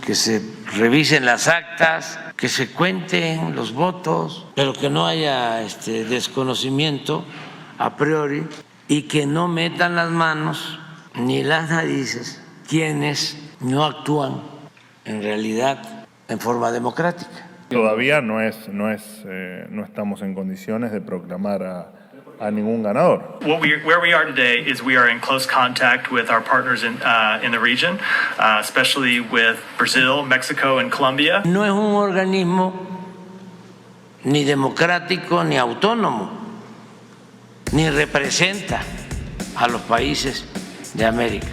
que se revisen las actas, que se cuenten los votos, pero que no haya desconocimiento a priori y que no metan las manos ni las narices quienes no actúan en realidad en forma democrática. Todavía no estamos en condiciones de proclamar a ningún ganador. Where we are today is we are in close contact with our partners in the region, especially with Brazil, Mexico, and Colombia. No es un organismo ni democrático ni autónomo, ni representa a los países de América.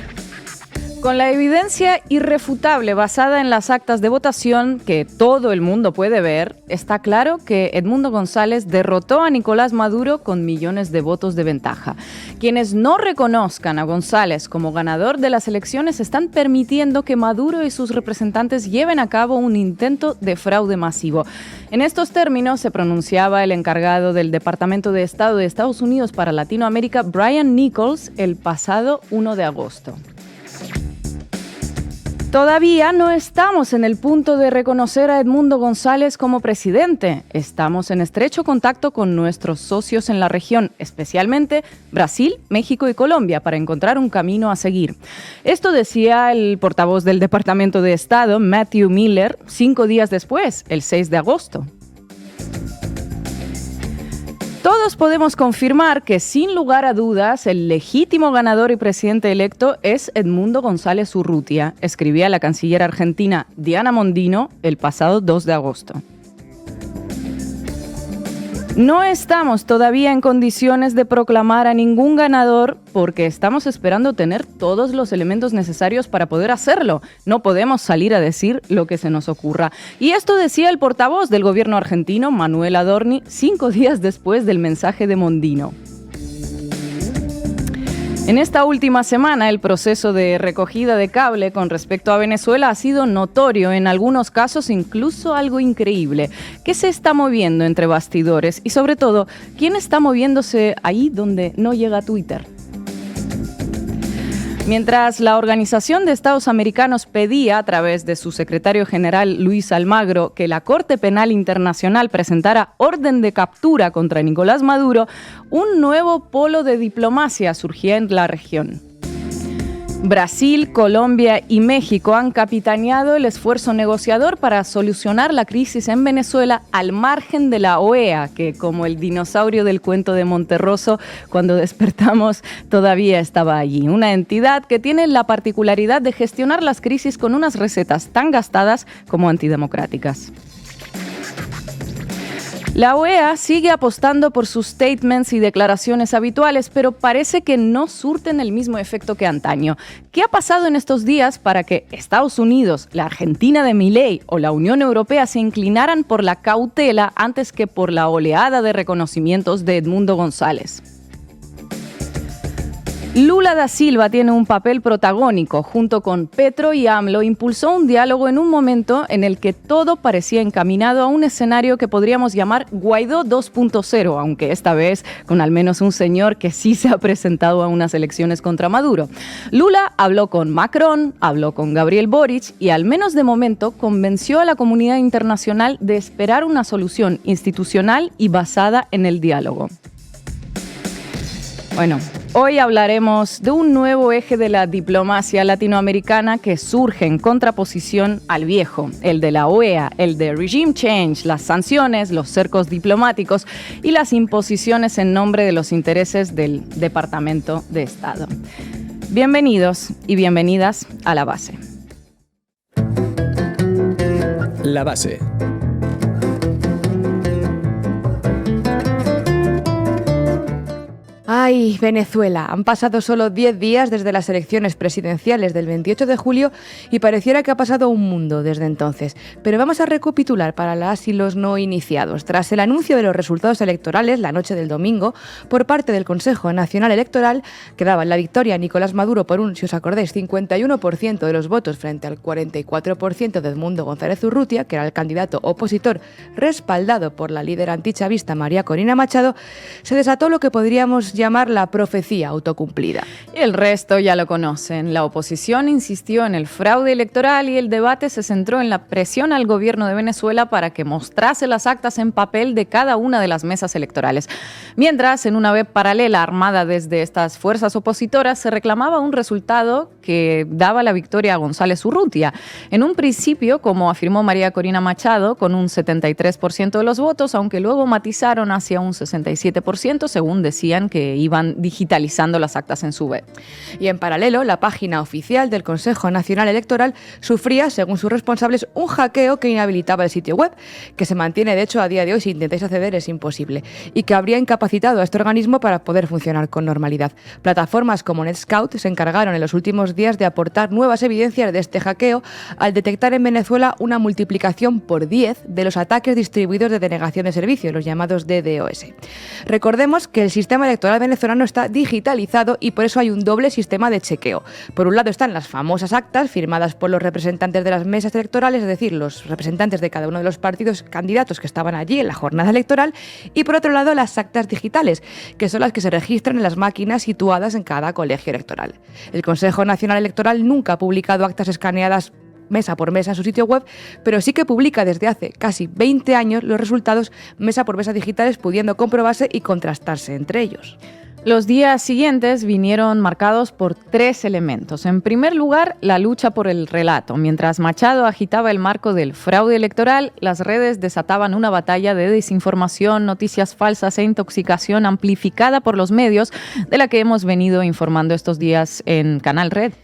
Con la evidencia irrefutable basada en las actas de votación que todo el mundo puede ver, está claro que Edmundo González derrotó a Nicolás Maduro con millones de votos de ventaja. Quienes no reconozcan a González como ganador de las elecciones están permitiendo que Maduro y sus representantes lleven a cabo un intento de fraude masivo. En estos términos se pronunciaba el encargado del Departamento de Estado de Estados Unidos para Latinoamérica, Brian Nichols, el pasado 1 de agosto. Todavía no estamos en el punto de reconocer a Edmundo González como presidente. Estamos en estrecho contacto con nuestros socios en la región, especialmente Brasil, México y Colombia, para encontrar un camino a seguir. Esto decía el portavoz del Departamento de Estado, Matthew Miller, 5 días después, el 6 de agosto. Todos podemos confirmar que, sin lugar a dudas, el legítimo ganador y presidente electo es Edmundo González Urrutia, escribía la canciller argentina Diana Mondino el pasado 2 de agosto. No estamos todavía en condiciones de proclamar a ningún ganador porque estamos esperando tener todos los elementos necesarios para poder hacerlo. No podemos salir a decir lo que se nos ocurra. Y esto decía el portavoz del gobierno argentino, Manuel Adorni, 5 días después del mensaje de Mondino. En esta última semana, el proceso de recogida de cable con respecto a Venezuela ha sido notorio, en algunos casos incluso algo increíble. ¿Qué se está moviendo entre bastidores? Y sobre todo, ¿quién está moviéndose ahí donde no llega Twitter? Mientras la Organización de Estados Americanos pedía, a través de su secretario general Luis Almagro, que la Corte Penal Internacional presentara orden de captura contra Nicolás Maduro, un nuevo polo de diplomacia surgía en la región. Brasil, Colombia y México han capitaneado el esfuerzo negociador para solucionar la crisis en Venezuela al margen de la OEA, que, como el dinosaurio del cuento de Monterroso, cuando despertamos todavía estaba allí. Una entidad que tiene la particularidad de gestionar las crisis con unas recetas tan gastadas como antidemocráticas. La OEA sigue apostando por sus statements y declaraciones habituales, pero parece que no surten el mismo efecto que antaño. ¿Qué ha pasado en estos días para que Estados Unidos, la Argentina de Milei o la Unión Europea se inclinaran por la cautela antes que por la oleada de reconocimientos de Edmundo González? Lula da Silva tiene un papel protagónico. Junto con Petro y AMLO impulsó un diálogo en un momento en el que todo parecía encaminado a un escenario que podríamos llamar Guaidó 2.0, aunque esta vez con al menos un señor que sí se ha presentado a unas elecciones contra Maduro. Lula habló con Macron, habló con Gabriel Boric y al menos de momento convenció a la comunidad internacional de esperar una solución institucional y basada en el diálogo. Bueno, hoy hablaremos de un nuevo eje de la diplomacia latinoamericana que surge en contraposición al viejo, el de la OEA, el de regime change, las sanciones, los cercos diplomáticos y las imposiciones en nombre de los intereses del Departamento de Estado. Bienvenidos y bienvenidas a La Base. La Base. Ay, Venezuela. Han pasado solo 10 días desde las elecciones presidenciales del 28 de julio y pareciera que ha pasado un mundo desde entonces. Pero vamos a recapitular para las y los no iniciados. Tras el anuncio de los resultados electorales la noche del domingo por parte del Consejo Nacional Electoral, que daba la victoria a Nicolás Maduro por un, si os acordáis, 51% de los votos frente al 44% de Edmundo González Urrutia, que era el candidato opositor respaldado por la líder antichavista María Corina Machado, se desató lo que podríamos llamar llamar la profecía autocumplida. Y el resto ya lo conocen. La oposición insistió en el fraude electoral y el debate se centró en la presión al gobierno de Venezuela para que mostrase las actas en papel de cada una de las mesas electorales. Mientras, en una web paralela armada desde estas fuerzas opositoras, se reclamaba un resultado que daba la victoria a González Urrutia. En un principio, como afirmó María Corina Machado, con un 73% de los votos, aunque luego matizaron hacia un 67%, según decían que iban digitalizando las actas en su web. Y en paralelo, la página oficial del Consejo Nacional Electoral sufría, según sus responsables, un hackeo que inhabilitaba el sitio web, que se mantiene de hecho a día de hoy. Si intentáis acceder es imposible, y que habría incapacitado a este organismo para poder funcionar con normalidad. Plataformas como NetScout se encargaron en los últimos días de aportar nuevas evidencias de este hackeo al detectar en Venezuela una multiplicación por 10 de los ataques distribuidos de denegación de servicios, los llamados DDoS. Recordemos que el sistema electoral venezolano está digitalizado y por eso hay un doble sistema de chequeo. Por un lado están las famosas actas firmadas por los representantes de las mesas electorales, es decir, los representantes de cada uno de los partidos candidatos que estaban allí en la jornada electoral, y por otro lado las actas digitales, que son las que se registran en las máquinas situadas en cada colegio electoral. El Consejo Nacional Electoral nunca ha publicado actas escaneadas mesa por mesa en su sitio web, pero sí que publica desde hace casi 20 años los resultados mesa por mesa digitales, pudiendo comprobarse y contrastarse entre ellos. Los días siguientes vinieron marcados por 3 elementos. En primer lugar, la lucha por el relato. Mientras Machado agitaba el marco del fraude electoral, las redes desataban una batalla de desinformación, noticias falsas e intoxicación amplificada por los medios, de la que hemos venido informando estos días en Canal Red.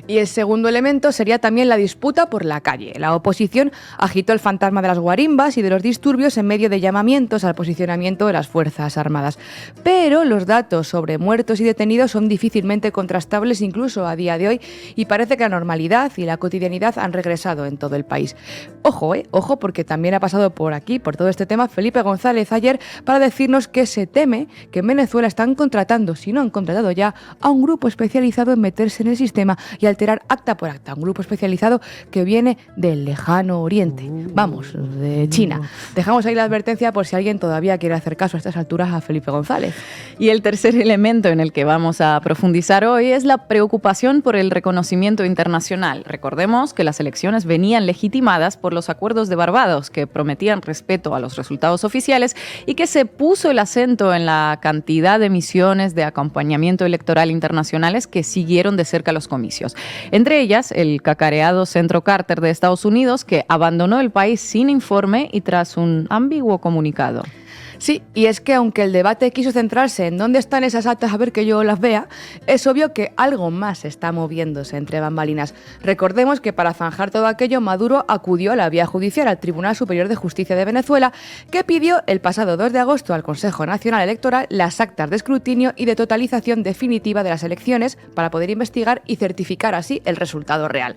Y el segundo elemento sería también la disputa por la calle. La oposición agitó el fantasma de las guarimbas y de los disturbios en medio de llamamientos al posicionamiento de las Fuerzas Armadas. Pero los datos sobre muertos y detenidos son difícilmente contrastables incluso a día de hoy, y parece que la normalidad y la cotidianidad han regresado en todo el país. Ojo, porque también ha pasado por aquí, por todo este tema, Felipe González ayer para decirnos que se teme que en Venezuela están contratando, si no han contratado ya, a un grupo especializado en meterse en el sistema y alterar acta por acta, un grupo especializado que viene del lejano oriente, vamos, de China. Dejamos ahí la advertencia por si alguien todavía quiere hacer caso a estas alturas a Felipe González. Y el tercer elemento en el que vamos a profundizar hoy es la preocupación por el reconocimiento internacional. Recordemos que las elecciones venían legitimadas por los acuerdos de Barbados, que prometían respeto a los resultados oficiales, y que se puso el acento en la cantidad de misiones de acompañamiento electoral internacionales que siguieron de cerca los comicios. Entre ellas, el cacareado Centro Carter de Estados Unidos, que abandonó el país sin informe y tras un ambiguo comunicado. Sí, y es que aunque el debate quiso centrarse en dónde están esas actas a ver que yo las vea, es obvio que algo más está moviéndose entre bambalinas. Recordemos que para zanjar todo aquello, Maduro acudió a la vía judicial al Tribunal Superior de Justicia de Venezuela, que pidió el pasado 2 de agosto al Consejo Nacional Electoral las actas de escrutinio y de totalización definitiva de las elecciones para poder investigar y certificar así el resultado real.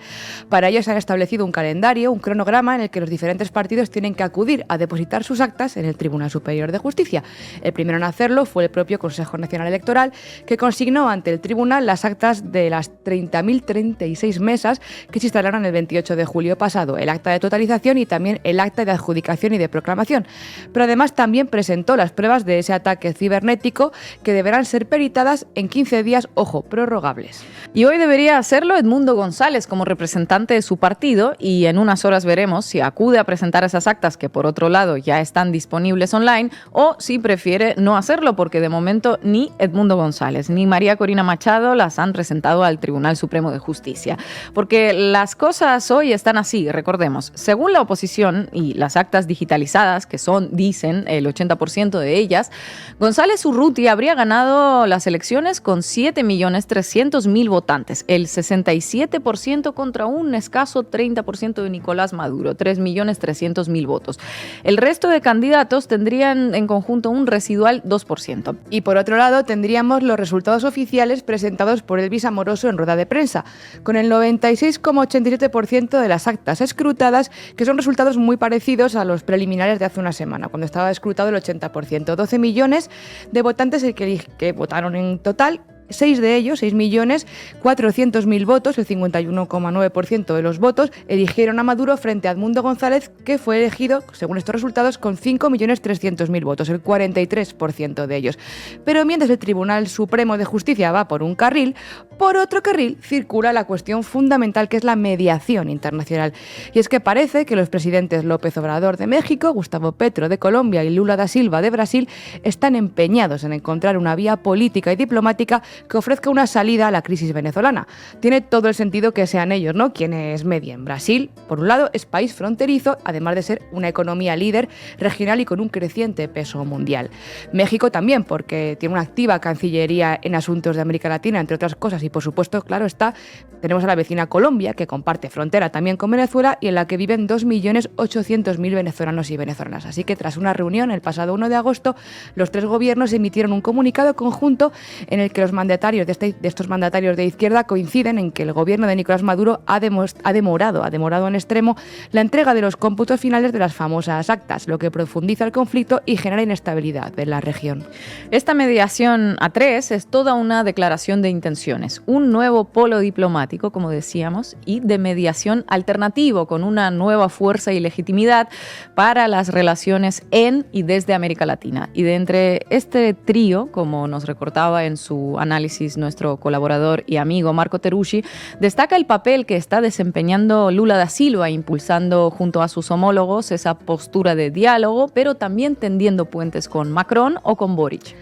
Para ello se han establecido un calendario, un cronograma en el que los diferentes partidos tienen que acudir a depositar sus actas en el Tribunal Superior de Justicia. El primero en hacerlo fue el propio Consejo Nacional Electoral, que consignó ante el tribunal las actas de las 30.036 mesas que se instalaron el 28 de julio pasado, el acta de totalización y también el acta de adjudicación y de proclamación. Pero además también presentó las pruebas de ese ataque cibernético, que deberán ser peritadas en 15 días, ojo, prorrogables. Y hoy debería hacerlo Edmundo González como representante de su partido, y en unas horas veremos si acude a presentar esas actas, que por otro lado ya están disponibles online, o si prefiere no hacerlo, porque de momento ni Edmundo González ni María Corina Machado las han presentado al Tribunal Supremo de Justicia. Porque las cosas hoy están así, recordemos. Según la oposición y las actas digitalizadas, que son, dicen, el 80% de ellas, González Urrutia habría ganado las elecciones con 7.300.000 votantes, el 67% contra un escaso 30% de Nicolás Maduro, 3.300.000 votos. El resto de candidatos tendrían en conjunto un residual 2%. Y por otro lado tendríamos los resultados oficiales presentados por Elvis Amoroso en rueda de prensa, con el 96,87% de las actas escrutadas, que son resultados muy parecidos a los preliminares de hace una semana, cuando estaba escrutado el 80%. 12 millones de votantes que votaron en total, 6 de ellos, 6.400.000 votos, el 51,9% de los votos, eligieron a Maduro frente a Edmundo González, que fue elegido, según estos resultados, con 5.300.000 votos, el 43% de ellos. Pero mientras el Tribunal Supremo de Justicia va por un carril, por otro carril circula la cuestión fundamental, que es la mediación internacional. Y es que parece que los presidentes López Obrador de México, Gustavo Petro de Colombia y Lula da Silva de Brasil están empeñados en encontrar una vía política y diplomática que ofrezca una salida a la crisis venezolana. Tiene todo el sentido que sean ellos, ¿no?, quienes medien. Brasil, por un lado, es país fronterizo, además de ser una economía líder regional y con un creciente peso mundial. México también, porque tiene una activa cancillería en asuntos de América Latina, entre otras cosas, y por supuesto, claro está, tenemos a la vecina Colombia, que comparte frontera también con Venezuela y en la que viven 2.800.000 venezolanos y venezolanas. Así que tras una reunión el pasado 1 de agosto, los tres gobiernos emitieron un comunicado conjunto en el que los mandatarios de estos mandatarios de izquierda coinciden en que el gobierno de Nicolás Maduro ha demorado en extremo la entrega de los cómputos finales de las famosas actas, lo que profundiza el conflicto y genera inestabilidad en la región. Esta mediación a tres es toda una declaración de intenciones, un nuevo polo diplomático, como decíamos, y de mediación alternativo con una nueva fuerza y legitimidad para las relaciones en y desde América Latina. Y de entre este trío, como nos recordaba en su análisis nuestro colaborador y amigo Marco Teruggi, destaca el papel que está desempeñando Lula da Silva, impulsando junto a sus homólogos esa postura de diálogo, pero también tendiendo puentes con Macron o con Boric.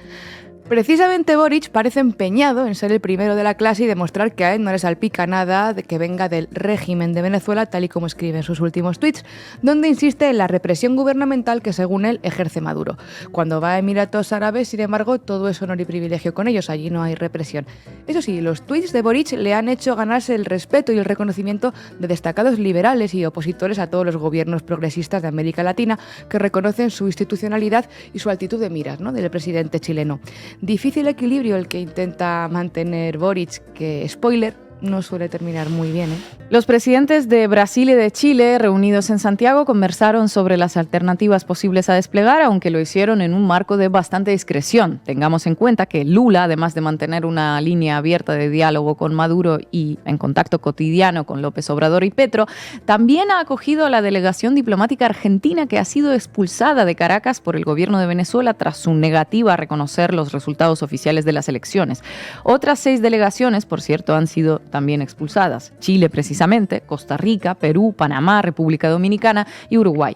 Precisamente Boric parece empeñado en ser el primero de la clase y demostrar que a él no le salpica nada de que venga del régimen de Venezuela, tal y como escribe en sus últimos tuits, donde insiste en la represión gubernamental que según él ejerce Maduro. Cuando va a Emiratos Árabes, sin embargo, todo es honor y privilegio con ellos, allí no hay represión. Eso sí, los tuits de Boric le han hecho ganarse el respeto y el reconocimiento de destacados liberales y opositores a todos los gobiernos progresistas de América Latina que reconocen su institucionalidad y su altitud de miras, ¿no?, del presidente chileno. Difícil equilibrio el que intenta mantener Boric, que, spoiler, no suele terminar muy bien, ¿eh? Los presidentes de Brasil y de Chile, reunidos en Santiago, conversaron sobre las alternativas posibles a desplegar, aunque lo hicieron en un marco de bastante discreción. Tengamos en cuenta que Lula, además de mantener una línea abierta de diálogo con Maduro y en contacto cotidiano con López Obrador y Petro, también ha acogido a la delegación diplomática argentina que ha sido expulsada de Caracas por el gobierno de Venezuela tras su negativa a reconocer los resultados oficiales de las elecciones. Otras 6 delegaciones, por cierto, han sido también expulsadas. Chile precisamente, Costa Rica, Perú, Panamá, República Dominicana y Uruguay.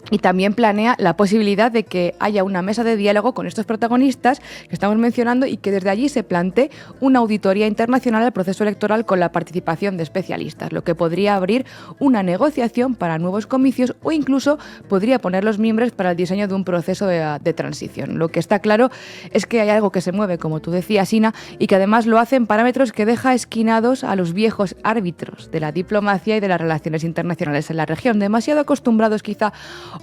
Y también planea la posibilidad de que haya una mesa de diálogo con estos protagonistas que estamos mencionando y que desde allí se plantee una auditoría internacional al proceso electoral con la participación de especialistas, lo que podría abrir una negociación para nuevos comicios o incluso podría poner los mimbres para el diseño de un proceso de transición. Lo que está claro es que hay algo que se mueve, como tú decías, Ina, y que además lo hace en parámetros que deja esquinados a los viejos árbitros de la diplomacia y de las relaciones internacionales en la región, demasiado acostumbrados quizá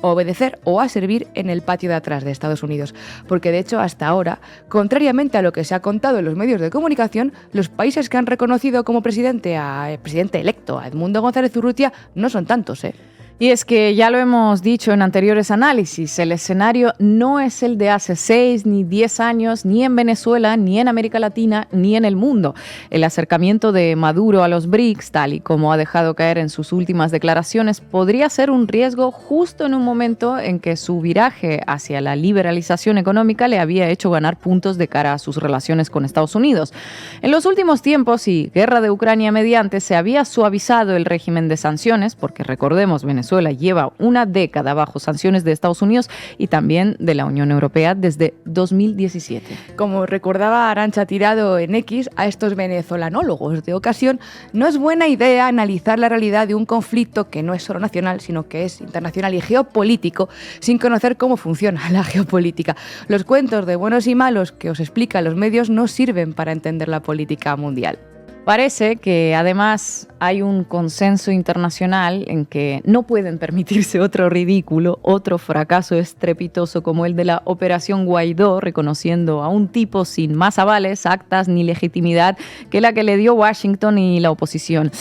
a obedecer o a servir en el patio de atrás de Estados Unidos. Porque de hecho hasta ahora, contrariamente a lo que se ha contado en los medios de comunicación, los países que han reconocido como presidente electo a Edmundo González Urrutia no son tantos, ¿eh? Y es que ya lo hemos dicho en anteriores análisis, el escenario no es el de hace 6 ni 10 años, ni en Venezuela, ni en América Latina, ni en el mundo. El acercamiento de Maduro a los BRICS, tal y como ha dejado caer en sus últimas declaraciones, podría ser un riesgo justo en un momento en que su viraje hacia la liberalización económica le había hecho ganar puntos de cara a sus relaciones con Estados Unidos. En los últimos tiempos, y guerra de Ucrania mediante, se había suavizado el régimen de sanciones, porque recordemos, Venezuela lleva una década bajo sanciones de Estados Unidos y también de la Unión Europea desde 2017. Como recordaba Arantxa Tirado en X, a estos venezolanólogos de ocasión, no es buena idea analizar la realidad de un conflicto que no es solo nacional, sino que es internacional y geopolítico, sin conocer cómo funciona la geopolítica. Los cuentos de buenos y malos que os explican los medios no sirven para entender la política mundial. Parece que además hay un consenso internacional en que no pueden permitirse otro ridículo, otro fracaso estrepitoso como el de la Operación Guaidó, reconociendo a un tipo sin más avales, actas ni legitimidad que la que le dio Washington y la oposición.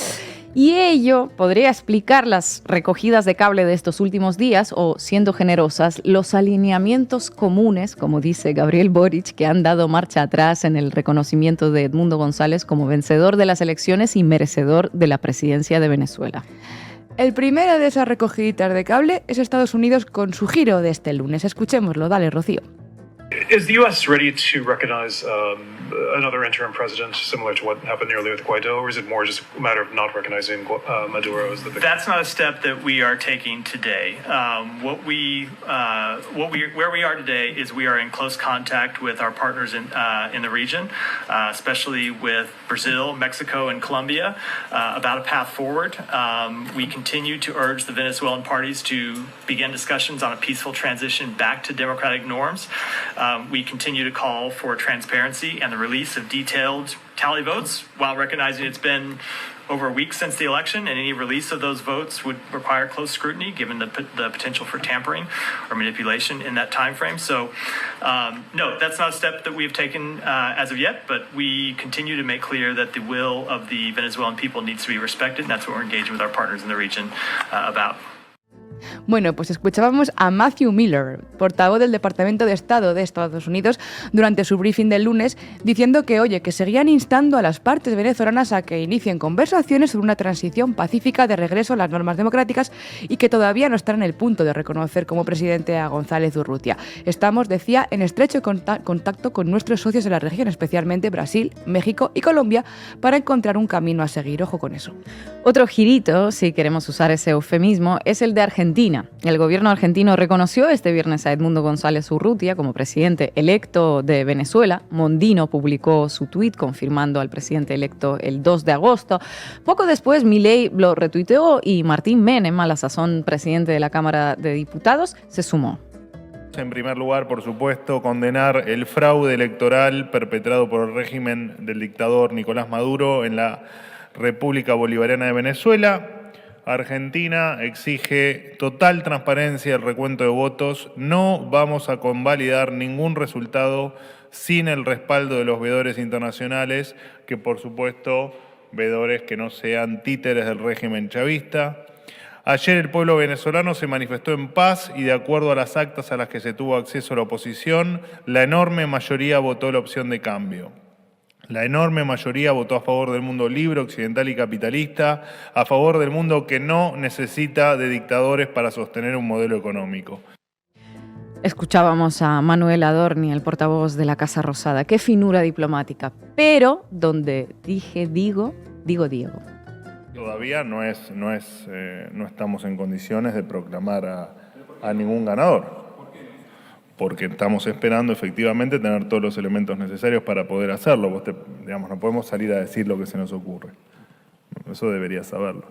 Y ello podría explicar las recogidas de cable de estos últimos días o, siendo generosas, los alineamientos comunes, como dice Gabriel Boric, que han dado marcha atrás en el reconocimiento de Edmundo González como vencedor de las elecciones y merecedor de la presidencia de Venezuela. El primero de esas recogiditas de cable es Estados Unidos con su giro de este lunes. Escuchémoslo, dale, Rocío. Is the U.S. ready to recognize another interim president similar to what happened nearly with Guaido, or is it more just a matter of not recognizing Maduro as the victim? That's not a step that we are taking today. Where we are today is we are in close contact with our partners in the region, especially with Brazil, Mexico, and Colombia, about a path forward. We continue to urge the Venezuelan parties to begin discussions on a peaceful transition back to democratic norms. We continue to call for transparency and the release of detailed tally votes, while recognizing it's been over a week since the election, and any release of those votes would require close scrutiny given the potential for tampering or manipulation in that time frame. So, no, that's not a step that we have taken as of yet, but we continue to make clear that the will of the Venezuelan people needs to be respected, and that's what we're engaging with our partners in the region about. Bueno, pues escuchábamos a Matthew Miller, portavoz del Departamento de Estado de Estados Unidos, durante su briefing del lunes, diciendo que, que seguían instando a las partes venezolanas a que inicien conversaciones sobre una transición pacífica de regreso a las normas democráticas y que todavía no están en el punto de reconocer como presidente a González Urrutia. Estamos, decía, en estrecho contacto con nuestros socios de la región, especialmente Brasil, México y Colombia, para encontrar un camino a seguir. Ojo con eso. Otro girito, si queremos usar ese eufemismo, es el de Argentina. El gobierno argentino reconoció este viernes a Edmundo González Urrutia como presidente electo de Venezuela. Mondino publicó su tuit confirmando al presidente electo el 2 de agosto. Poco después, Milei lo retuiteó y Martín Menem, a la sazón presidente de la Cámara de Diputados, se sumó. En primer lugar, por supuesto, condenar el fraude electoral perpetrado por el régimen del dictador Nicolás Maduro en la República Bolivariana de Venezuela. Argentina exige total transparencia del recuento de votos. No vamos a convalidar ningún resultado sin el respaldo de los veedores internacionales, que por supuesto, veedores que no sean títeres del régimen chavista. Ayer el pueblo venezolano se manifestó en paz y de acuerdo a las actas a las que se tuvo acceso la oposición, la enorme mayoría votó la opción de cambio. La enorme mayoría votó a favor del mundo libre, occidental y capitalista, a favor del mundo que no necesita de dictadores para sostener un modelo económico. Escuchábamos a Manuel Adorni, el portavoz de la Casa Rosada. Qué finura diplomática. Pero donde digo. Todavía no estamos en condiciones de proclamar a ningún ganador. Porque estamos esperando efectivamente tener todos los elementos necesarios para poder hacerlo. No podemos salir a decir lo que se nos ocurre. Eso debería saberlo.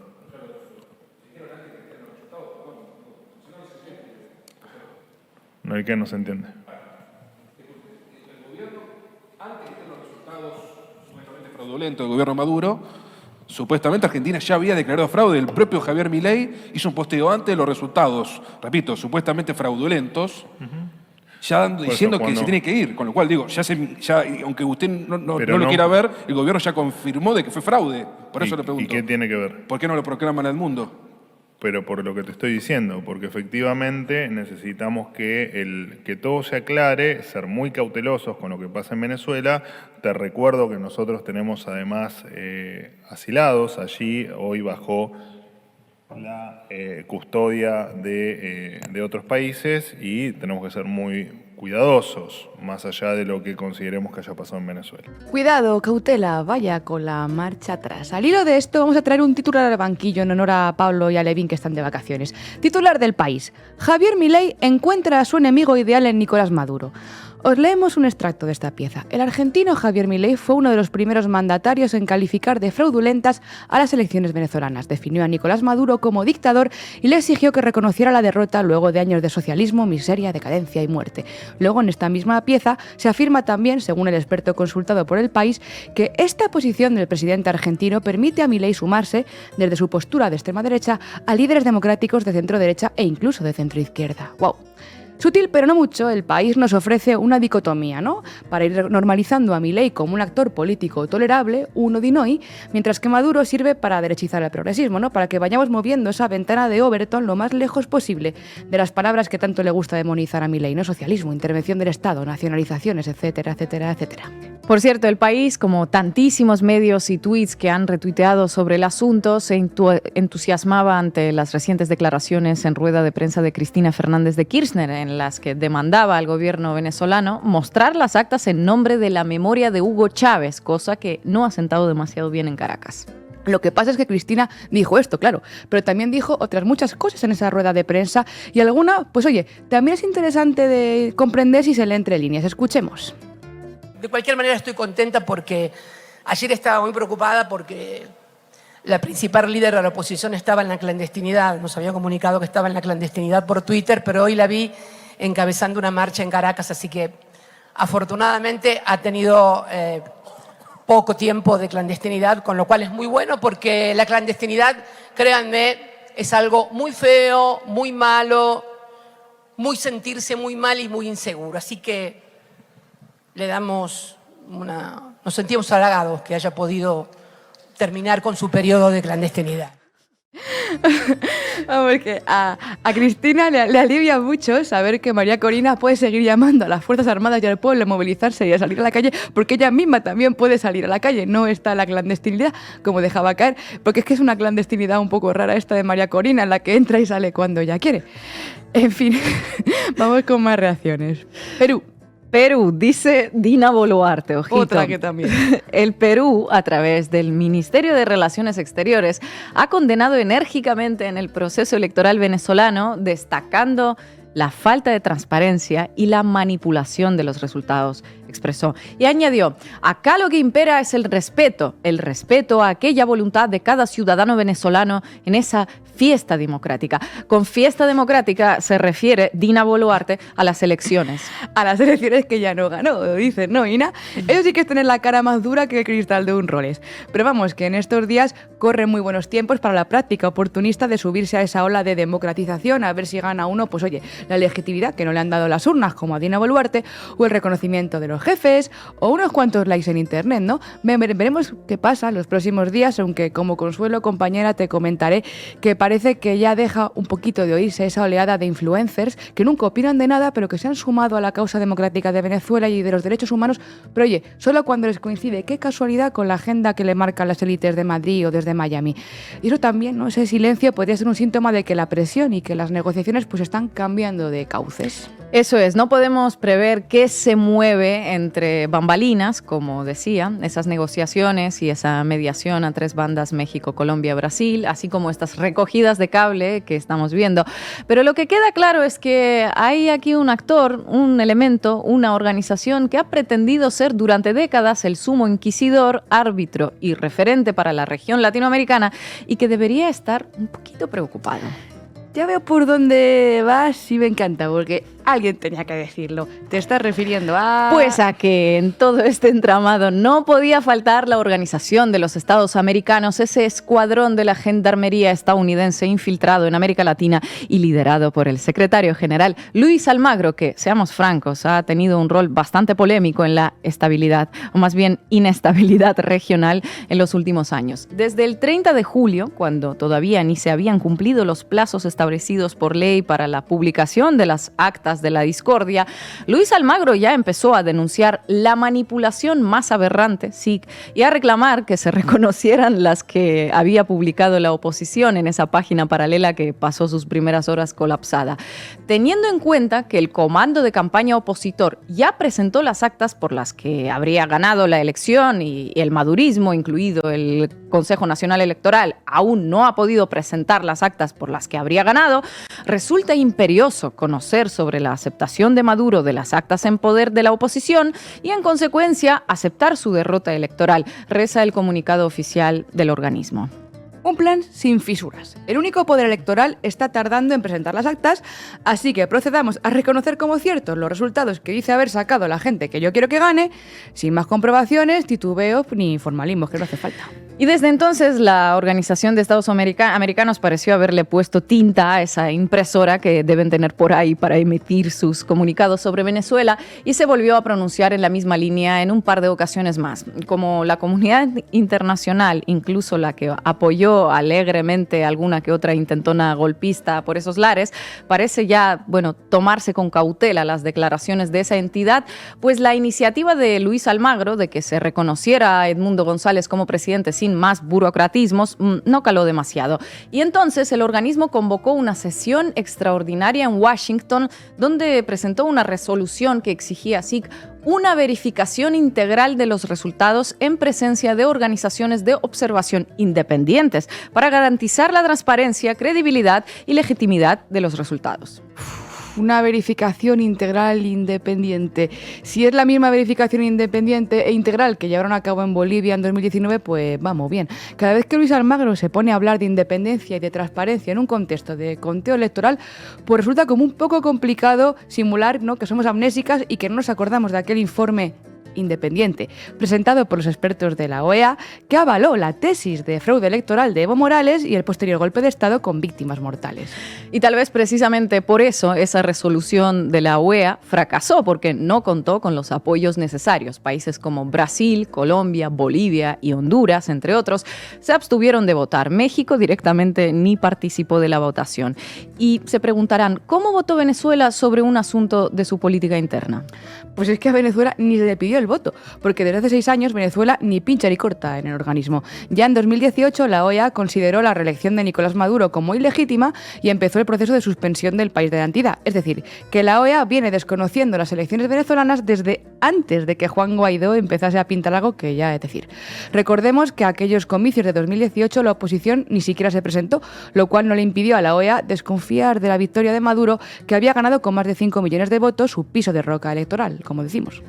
No hay que no se entiende. El gobierno, antes de los resultados supuestamente fraudulentos del gobierno Maduro, supuestamente Argentina ya había declarado fraude. El propio Javier Milei hizo un posteo antes de los resultados, repito, supuestamente fraudulentos, ya diciendo que se tiene que ir, con lo cual digo, aunque usted no lo quiera ver, el gobierno ya confirmó de que fue fraude. Por eso le pregunto. ¿Y qué tiene que ver? ¿Por qué no lo proclaman al mundo? Pero por lo que te estoy diciendo, porque efectivamente necesitamos que todo se aclare, ser muy cautelosos con lo que pasa en Venezuela. Te recuerdo que nosotros tenemos además asilados allí, hoy bajo la custodia de otros países y tenemos que ser muy cuidadosos, más allá de lo que consideremos que haya pasado en Venezuela. Cuidado, cautela, vaya con la marcha atrás. Al hilo de esto vamos a traer un titular al banquillo en honor a Pablo y a Levin, que están de vacaciones. Titular del País: Javier Milei encuentra a su enemigo ideal en Nicolás Maduro. Os leemos un extracto de esta pieza. El argentino Javier Milei fue uno de los primeros mandatarios en calificar de fraudulentas a las elecciones venezolanas. Definió a Nicolás Maduro como dictador y le exigió que reconociera la derrota luego de años de socialismo, miseria, decadencia y muerte. Luego, en esta misma pieza, se afirma también, según el experto consultado por El País, que esta posición del presidente argentino permite a Milei sumarse, desde su postura de extrema derecha, a líderes democráticos de centro derecha e incluso de centro izquierda. ¡Wow! Sutil, pero no mucho, El País nos ofrece una dicotomía, ¿no? Para ir normalizando a Milei como un actor político tolerable, uno di noi, mientras que Maduro sirve para derechizar el progresismo, ¿no? Para que vayamos moviendo esa ventana de Overton lo más lejos posible de las palabras que tanto le gusta demonizar a Milei, ¿no? Socialismo, intervención del Estado, nacionalizaciones, etcétera, etcétera, etcétera. Por cierto, El País, como tantísimos medios y tweets que han retuiteado sobre el asunto, se entusiasmaba ante las recientes declaraciones en rueda de prensa de Cristina Fernández de Kirchner, en las que demandaba al gobierno venezolano mostrar las actas en nombre de la memoria de Hugo Chávez, cosa que no ha sentado demasiado bien en Caracas. Lo que pasa es que Cristina dijo esto, claro, pero también dijo otras muchas cosas en esa rueda de prensa y alguna, pues oye, también es interesante de comprender si se lee entre líneas. Escuchemos. De cualquier manera estoy contenta porque ayer estaba muy preocupada porque la principal líder de la oposición estaba en la clandestinidad. Nos había comunicado que estaba en la clandestinidad por Twitter, pero hoy la vi encabezando una marcha en Caracas, así que afortunadamente ha tenido poco tiempo de clandestinidad, con lo cual es muy bueno porque la clandestinidad, créanme, es algo muy feo, muy malo, muy sentirse muy mal y muy inseguro. Así que nos sentimos halagados que haya podido terminar con su periodo de clandestinidad. Porque a Cristina le alivia mucho saber que María Corina puede seguir llamando a las Fuerzas Armadas y al pueblo a movilizarse y a salir a la calle, porque ella misma también puede salir a la calle, no está en la clandestinidad, como dejaba caer, porque es que es una clandestinidad un poco rara esta de María Corina, en la que entra y sale cuando ella quiere. En fin, vamos con más reacciones. Perú, dice Dina Boluarte, ojito. Otra que también. El Perú, a través del Ministerio de Relaciones Exteriores, ha condenado enérgicamente en el proceso electoral venezolano, destacando la falta de transparencia y la manipulación de los resultados, expresó. Y añadió, acá lo que impera es el respeto a aquella voluntad de cada ciudadano venezolano en esa fiesta democrática. Con fiesta democrática se refiere Dina Boluarte a las elecciones. A las elecciones que ya no ganó, dicen, ¿no, Ina? Eso sí que es tener la cara más dura que el cristal de un Rolex. Pero vamos, que en estos días corren muy buenos tiempos para la práctica oportunista de subirse a esa ola de democratización, a ver si gana uno, pues oye, la legitimidad que no le han dado las urnas, como a Dina Boluarte, o el reconocimiento de los jefes, o unos cuantos likes en internet, ¿no? Veremos qué pasa los próximos días, aunque como consuelo, compañera, te comentaré que parece que ya deja un poquito de oírse esa oleada de influencers que nunca opinan de nada, pero que se han sumado a la causa democrática de Venezuela y de los derechos humanos, pero oye, solo cuando les coincide, qué casualidad, con la agenda que le marcan las élites de Madrid o desde Miami. Y eso también, ¿no? Ese silencio podría ser un síntoma de que la presión y que las negociaciones pues están cambiando de cauces. Eso es, no podemos prever qué se mueve entre bambalinas, como decía, esas negociaciones y esa mediación a 3 bandas, México, Colombia, Brasil, así como estas recogidas de cable que estamos viendo. Pero lo que queda claro es que hay aquí un actor, un elemento, una organización que ha pretendido ser durante décadas el sumo inquisidor, árbitro y referente para la región latinoamericana y que debería estar un poquito preocupado. Ya veo por dónde vas y me encanta, porque alguien tenía que decirlo. Te estás refiriendo a... Pues a que en todo este entramado no podía faltar la Organización de los Estados Americanos, ese escuadrón de la gendarmería estadounidense infiltrado en América Latina y liderado por el secretario general Luis Almagro, que, seamos francos, ha tenido un rol bastante polémico en la estabilidad, o más bien inestabilidad regional en los últimos años. Desde el 30 de julio, cuando todavía ni se habían cumplido los plazos establecidos por ley para la publicación de las actas de la discordia, Luis Almagro ya empezó a denunciar la manipulación más aberrante, sí, y a reclamar que se reconocieran las que había publicado la oposición en esa página paralela que pasó sus primeras horas colapsada. Teniendo en cuenta que el comando de campaña opositor ya presentó las actas por las que habría ganado la elección y el madurismo, incluido el Consejo Nacional Electoral, aún no ha podido presentar las actas por las que habría ganado, resulta imperioso conocer sobre la aceptación de Maduro de las actas en poder de la oposición y, en consecuencia, aceptar su derrota electoral, reza el comunicado oficial del organismo. Un plan sin fisuras. El único poder electoral está tardando en presentar las actas, así que procedamos a reconocer como ciertos los resultados que dice haber sacado la gente que yo quiero que gane, sin más comprobaciones, titubeos ni formalismos, que no hace falta. Y desde entonces la Organización de Estados Americanos pareció haberle puesto tinta a esa impresora que deben tener por ahí para emitir sus comunicados sobre Venezuela y se volvió a pronunciar en la misma línea en un par de ocasiones más. Como la comunidad internacional, incluso la que apoyó alegremente alguna que otra intentona golpista por esos lares, parece ya, tomarse con cautela las declaraciones de esa entidad, pues la iniciativa de Luis Almagro de que se reconociera a Edmundo González como presidente sin más burocratismos, no caló demasiado. Y entonces el organismo convocó una sesión extraordinaria en Washington donde presentó una resolución que exigía así una verificación integral de los resultados en presencia de organizaciones de observación independientes para garantizar la transparencia, credibilidad y legitimidad de los resultados. Una verificación integral independiente. Si es la misma verificación independiente e integral que llevaron a cabo en Bolivia en 2019, pues vamos bien. Cada vez que Luis Almagro se pone a hablar de independencia y de transparencia en un contexto de conteo electoral, pues resulta como un poco complicado simular, ¿no?, que somos amnésicas y que no nos acordamos de aquel informe independiente presentado por los expertos de la OEA que avaló la tesis de fraude electoral de Evo Morales y el posterior golpe de Estado con víctimas mortales. Y tal vez precisamente por eso esa resolución de la OEA fracasó, porque no contó con los apoyos necesarios. Países como Brasil, Colombia, Bolivia y Honduras, entre otros, se abstuvieron de votar. México directamente ni participó de la votación. Y se preguntarán, ¿cómo votó Venezuela sobre un asunto de su política interna? Pues es que a Venezuela ni se le pidió el voto, porque desde hace 6 años Venezuela ni pincha ni corta en el organismo. Ya en 2018 la OEA consideró la reelección de Nicolás Maduro como ilegítima y empezó el proceso de suspensión del país de la entidad. Es decir, que la OEA viene desconociendo las elecciones venezolanas desde antes de que Juan Guaidó empezase a pintar algo que ya es decir. Recordemos que a aquellos comicios de 2018 la oposición ni siquiera se presentó, lo cual no le impidió a la OEA desconfiar de la victoria de Maduro, que había ganado con más de 5 millones de votos su piso de roca electoral, como decimos.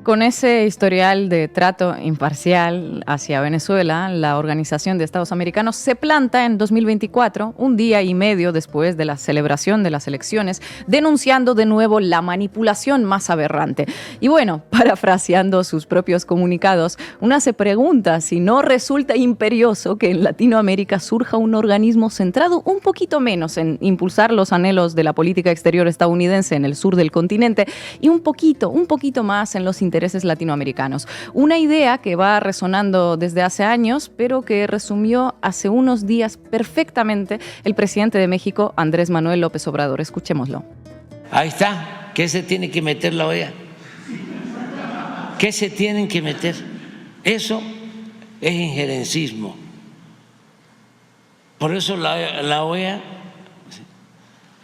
Con ese historial de trato imparcial hacia Venezuela, la Organización de Estados Americanos se planta en 2024, un día y medio después de la celebración de las elecciones, denunciando de nuevo la manipulación más aberrante. Y bueno, parafraseando sus propios comunicados, una se pregunta si no resulta imperioso que en Latinoamérica surja un organismo centrado un poquito menos en impulsar los anhelos de la política exterior estadounidense en el sur del continente y un poquito más en los intereses latinoamericanos. Una idea que va resonando desde hace años, pero que resumió hace unos días perfectamente el presidente de México, Andrés Manuel López Obrador. Escuchémoslo. Ahí está. ¿Qué se tiene que meter la OEA? ¿Qué se tienen que meter? Eso es injerencismo. Por eso la OEA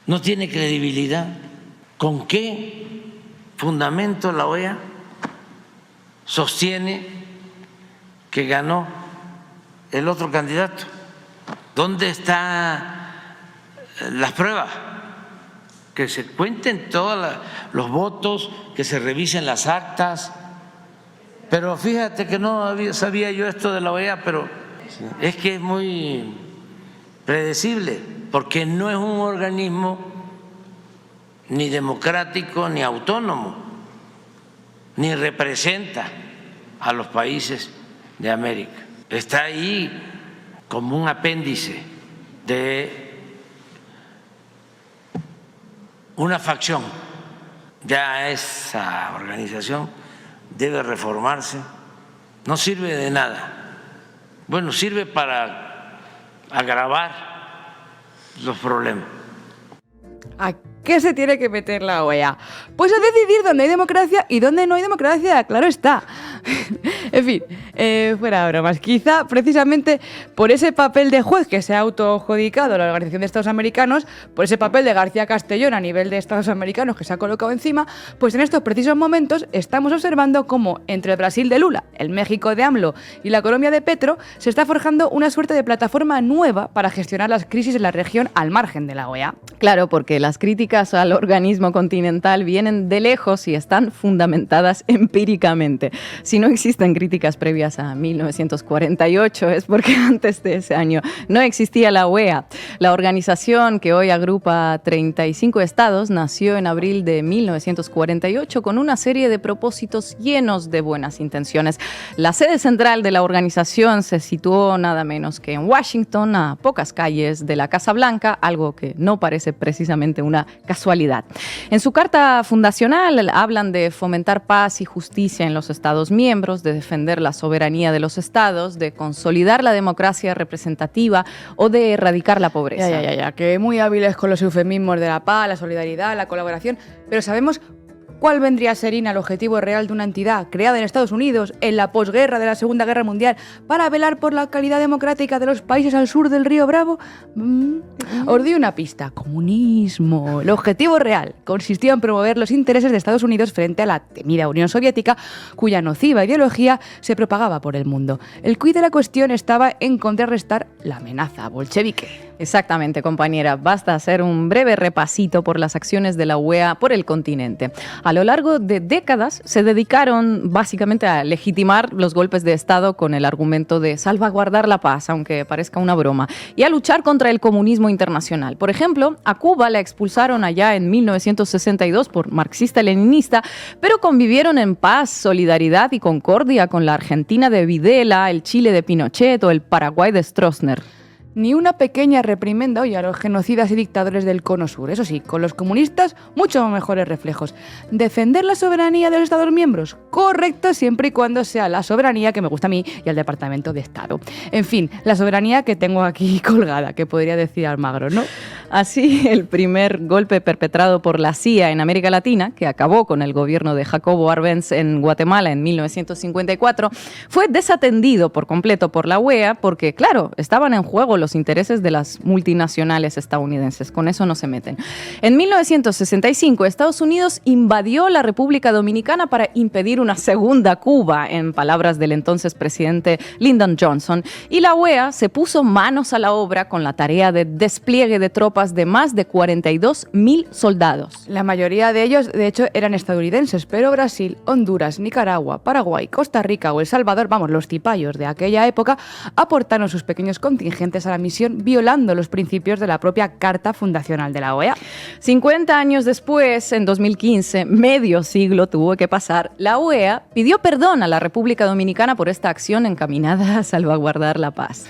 no tiene credibilidad. ¿Con qué fundamento la OEA sostiene que ganó el otro candidato? ¿Dónde están las pruebas? Que se cuenten todos los votos, que se revisen las actas. Pero fíjate que no sabía yo esto de la OEA, pero es que es muy predecible, porque no es un organismo ni democrático ni autónomo, ni representa a los países de América. Está ahí como un apéndice de una facción. Ya esa organización debe reformarse. No sirve de nada. Bueno, sirve para agravar los problemas. ¿A qué se tiene que meter la OEA? Pues a decidir dónde hay democracia y dónde no hay democracia, claro está. En fin, fuera bromas. Quizá precisamente por ese papel de juez que se ha autoadjudicado la Organización de Estados Americanos, por ese papel de García Castellón a nivel de Estados Americanos que se ha colocado encima, pues en estos precisos momentos estamos observando cómo entre el Brasil de Lula, el México de AMLO y la Colombia de Petro se está forjando una suerte de plataforma nueva para gestionar las crisis en la región al margen de la OEA. Claro, porque las críticas al organismo continental vienen de lejos y están fundamentadas empíricamente. Si no existen críticas previas refieras a 1948, es porque antes de ese año no existía la OEA. La organización que hoy agrupa 35 estados nació en abril de 1948 con una serie de propósitos llenos de buenas intenciones. La sede central de la organización se situó nada menos que en Washington, a pocas calles de la Casa Blanca, algo que no parece precisamente una casualidad. En su carta fundacional hablan de fomentar paz y justicia en los Estados miembros, de defender la soberanía de los estados, de consolidar la democracia representativa o de erradicar la pobreza. Ya, que muy hábiles con los eufemismos de la paz, la solidaridad, la colaboración, pero sabemos ¿cuál vendría a ser, Ina, el objetivo real de una entidad creada en Estados Unidos en la posguerra de la Segunda Guerra Mundial para velar por la calidad democrática de los países al sur del río Bravo? Os doy una pista. Comunismo. El objetivo real consistía en promover los intereses de Estados Unidos frente a la temida Unión Soviética, cuya nociva ideología se propagaba por el mundo. El quid de la cuestión estaba en contrarrestar la amenaza bolchevique. Exactamente, compañera. Basta hacer un breve repasito por las acciones de la OEA por el continente. A lo largo de décadas se dedicaron básicamente a legitimar los golpes de Estado con el argumento de salvaguardar la paz, aunque parezca una broma, y a luchar contra el comunismo internacional. Por ejemplo, a Cuba la expulsaron allá en 1962 por marxista-leninista, pero convivieron en paz, solidaridad y concordia con la Argentina de Videla, el Chile de Pinochet o el Paraguay de Stroessner. Ni una pequeña reprimenda hoy a los genocidas y dictadores del Cono Sur. Eso sí, con los comunistas, mucho mejores reflejos. ¿Defender la soberanía de los Estados miembros? Correcto, siempre y cuando sea la soberanía que me gusta a mí y al Departamento de Estado. En fin, la soberanía que tengo aquí colgada, que podría decir Almagro, ¿no? Así, el primer golpe perpetrado por la CIA en América Latina, que acabó con el gobierno de Jacobo Arbenz en Guatemala en 1954, fue desatendido por completo por la OEA porque, claro, estaban en juego los intereses de las multinacionales estadounidenses. Con eso no se meten. En 1965, Estados Unidos invadió la República Dominicana para impedir una segunda Cuba, en palabras del entonces presidente Lyndon Johnson, y la OEA se puso manos a la obra con la tarea de despliegue de tropas de más de 42.000 soldados. La mayoría de ellos, de hecho, eran estadounidenses, pero Brasil, Honduras, Nicaragua, Paraguay, Costa Rica o El Salvador, vamos, los cipayos de aquella época, aportaron sus pequeños contingentes a la misión, violando los principios de la propia Carta Fundacional de la OEA. 50 años después, en 2015, medio siglo tuvo que pasar, la OEA pidió perdón a la República Dominicana por esta acción encaminada a salvaguardar la paz.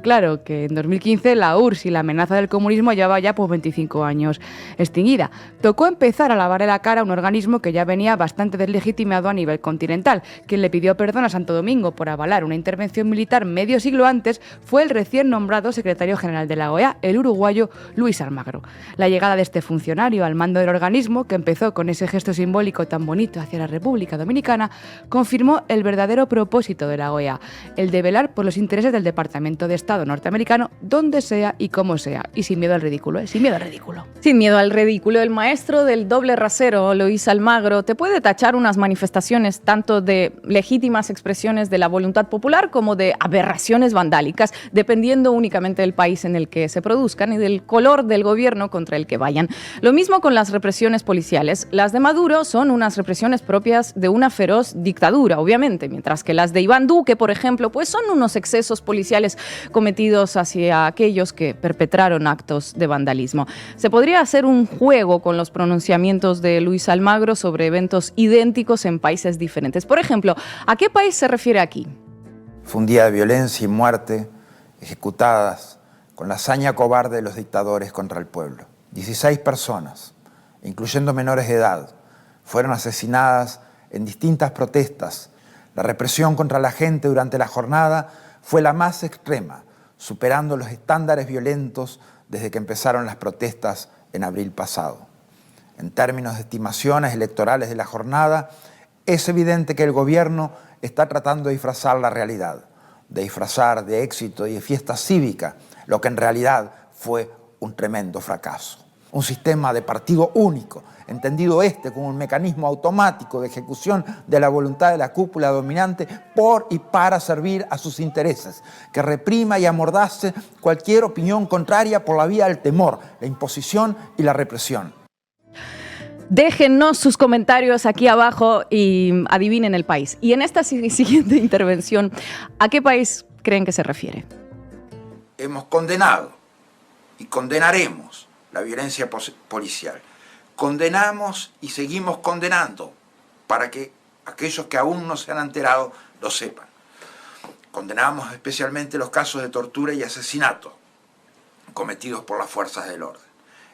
Claro que en 2015 la URSS y la amenaza del comunismo llevaba ya por 25 años extinguida. Tocó empezar a lavarle la cara a un organismo que ya venía bastante deslegitimado a nivel continental. Quien le pidió perdón a Santo Domingo por avalar una intervención militar medio siglo antes fue el recién nombrado secretario general de la OEA, el uruguayo Luis Almagro. La llegada de este funcionario al mando del organismo, que empezó con ese gesto simbólico tan bonito hacia la República Dominicana, confirmó el verdadero propósito de la OEA, el de velar por los intereses del Departamento de Estado norteamericano, donde sea y como sea, y sin miedo al ridículo, ¿eh? Sin miedo al ridículo. Sin miedo al ridículo. El maestro del doble rasero, Luis Almagro, te puede tachar unas manifestaciones tanto de legítimas expresiones de la voluntad popular como de aberraciones vandálicas, dependiendo únicamente del país en el que se produzcan y del color del gobierno contra el que vayan. Lo mismo con las represiones policiales. Las de Maduro son unas represiones propias de una feroz dictadura, obviamente, mientras que las de Iván Duque, por ejemplo, pues son unos excesos policiales cometidos hacia aquellos que perpetraron actos de vandalismo. Se podría hacer un juego con los pronunciamientos de Luis Almagro sobre eventos idénticos en países diferentes. Por ejemplo, ¿a qué país se refiere aquí? Fue un día de violencia y muerte ejecutadas con la hazaña cobarde de los dictadores contra el pueblo. 16 personas, incluyendo menores de edad, fueron asesinadas en distintas protestas. La represión contra la gente durante la jornada fue la más extrema, superando los estándares violentos desde que empezaron las protestas en abril pasado. En términos de estimaciones electorales de la jornada, es evidente que el gobierno está tratando de disfrazar la realidad, de disfrazar de éxito y de fiesta cívica lo que en realidad fue un tremendo fracaso. Un sistema de partido único, entendido como un mecanismo automático de ejecución de la voluntad de la cúpula dominante por y para servir a sus intereses, que reprima y amordace cualquier opinión contraria por la vía del temor, la imposición y la represión. Déjennos sus comentarios aquí abajo y adivinen el país. Y en esta siguiente intervención, ¿a qué país creen que se refiere? Hemos condenado y condenaremos la violencia policial. Condenamos y seguimos condenando para que aquellos que aún no se han enterado lo sepan. Condenamos especialmente los casos de tortura y asesinato cometidos por las fuerzas del orden.